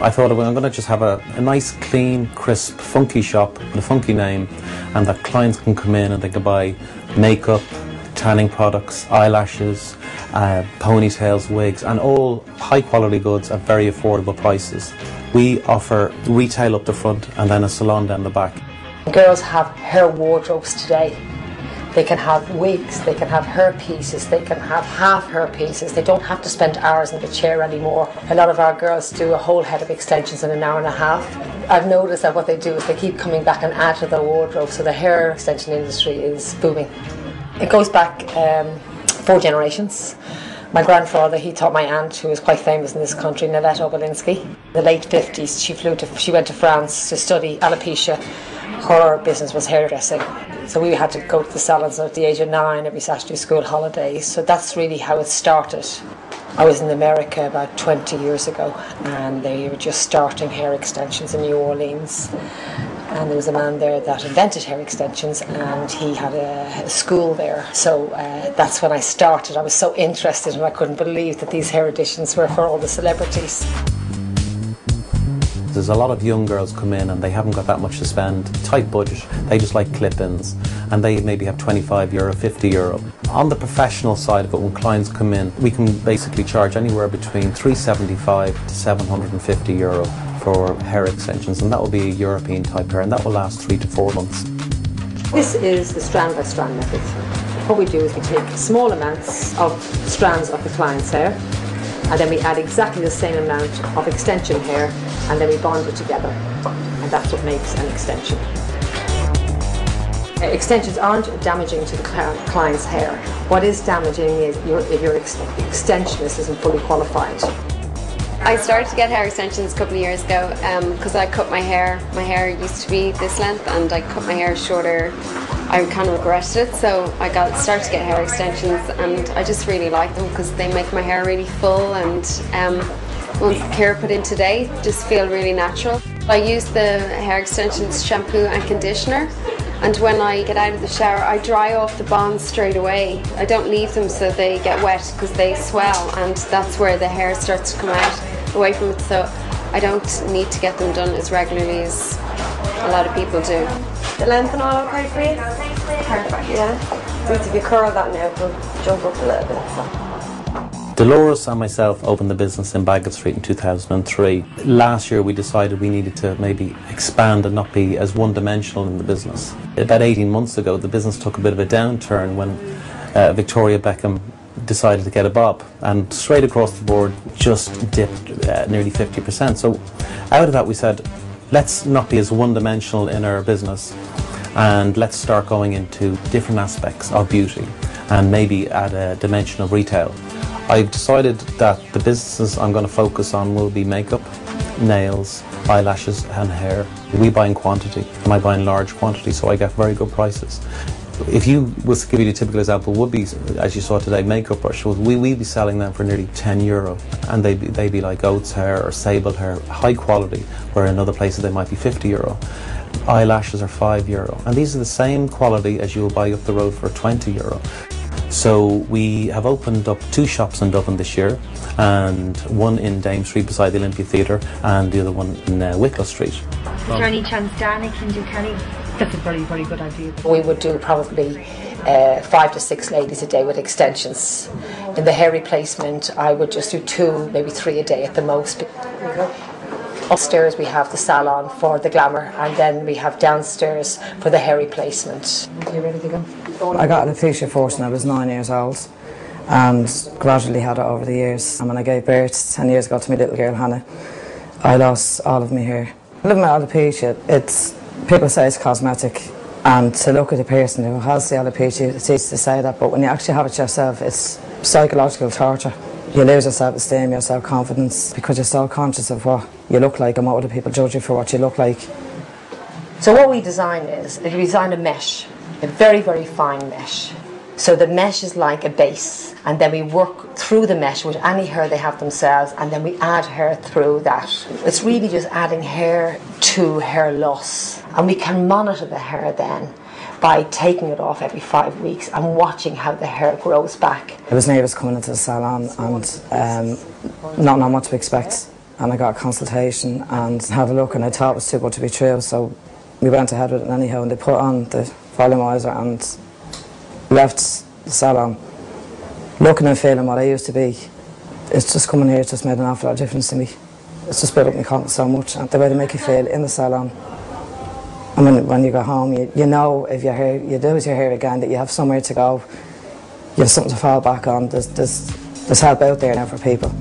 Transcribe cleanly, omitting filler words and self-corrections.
I thought I'm going to just have a nice, clean, crisp, funky shop with a funky name, and that clients can come in and they can buy makeup, tanning products, eyelashes, ponytails, wigs, and all high quality goods at very affordable prices. We offer retail up the front and then a salon down the back. Girls have hair wardrobes today. They can have wigs, they can have hair pieces, they can have half hair pieces. They don't have to spend hours in the chair anymore. A lot of our girls do a whole head of extensions in an hour and a half. I've noticed that what they do is they keep coming back and add to their wardrobe, so the hair extension industry is booming. It goes back 4 generations. My grandfather, he taught my aunt, who was quite famous in this country, Nalette Obolinski. In the late 50s, she went to France to study alopecia. Her business was hairdressing. So we had to go to the salons at the age of 9 every Saturday school holidays. So that's really how it started. I was in America about 20 years ago, and they were just starting hair extensions in New Orleans. And there was a man there that invented hair extensions, and he had a school there. So that's when I started. I was so interested, and I couldn't believe that these hair additions were for all the celebrities. There's a lot of young girls come in and they haven't got that much to spend, tight budget, they just like clip-ins, and they maybe have €25, €50. On the professional side of it, when clients come in, we can basically charge anywhere between €375 to €750 for hair extensions, and that will be a European type hair, and that will last 3 to 4 months. This is the strand by strand method. What we do is we take small amounts of strands of the client's hair, and then we add exactly the same amount of extension hair, and then we bond it together, and that's what makes an extension. Extensions aren't damaging to the client's hair. What is damaging is if your extensionist isn't fully qualified. I started to get hair extensions a couple of years ago because I cut my hair. My hair used to be this length, and I cut my hair shorter. I kind of regretted it, so I started to get hair extensions, and I just really like them because they make my hair really full, and once the care put in today, just feel really natural. I use the hair extensions shampoo and conditioner, and when I get out of the shower, I dry off the bonds straight away. I don't leave them so they get wet because they swell, and that's where the hair starts to come out away from it, so I don't need to get them done as regularly as a lot of people do. The length and all okay for you? Perfect, yeah. So if you curl that now, it'll jump up a little bit. So. Dolores and myself opened the business in Baggot Street in 2003. Last year we decided we needed to maybe expand and not be as one-dimensional in the business. About 18 months ago the business took a bit of a downturn when Victoria Beckham decided to get a bob, and straight across the board just dipped nearly 50%. So out of that we said, let's not be as one-dimensional in our business, and let's start going into different aspects of beauty and maybe add a dimension of retail. I've decided that the businesses I'm going to focus on will be makeup, nails, eyelashes and hair. We buy in quantity, and I buy in large quantity, so I get very good prices. If you was to give you a typical example, would be, as you saw today, makeup brushes. We'd be selling them for nearly €10, and they'd be like oats hair or sable hair, high quality, where in other places they might be €50. Eyelashes are €5, and these are the same quality as you will buy up the road for €20. So we have opened up 2 shops in Dublin this year, and one in Dame Street beside the Olympia Theatre, and the other one in Wicklow Street. Is there any chance Danny can do Kenny? That's a very, very good idea. We would do probably 5 to 6 ladies a day with extensions. In the hair replacement, I would just do 2, maybe 3 a day at the most. Upstairs we have the salon for the glamour, and then we have downstairs for the hair replacement. Are you ready to go? I got alopecia first when I was 9 years old, and gradually had it over the years. And when I gave birth 10 years ago to my little girl Hannah, I lost all of my hair. Living with alopecia, people say it's cosmetic, and to look at the person who has the alopecia, it's easy to say that, but when you actually have it yourself, it's psychological torture. You lose your self-esteem, your self-confidence, because you're so conscious of what you look like and what other people judge you for what you look like. So what we design is, we design a mesh, a very, very fine mesh. So the mesh is like a base, and then we work through the mesh with any hair they have themselves, and then we add hair through that. It's really just adding hair to hair loss, and we can monitor the hair then by taking it off every 5 weeks and watching how the hair grows back. I was nervous coming into the salon and not knowing what to expect. and I got a consultation and have a look, and I thought it was too good to be true, so we went ahead with it anyhow, and they put on the volumizer and left the salon looking and feeling what I used to be. It's just coming here, it's just made an awful lot of difference to me. It's just built up my confidence so much, and the way they make you feel in the salon. And when you go home, you know if you're here, you lose your hair again, that you have somewhere to go, you have something to fall back on. There's help out there now for people.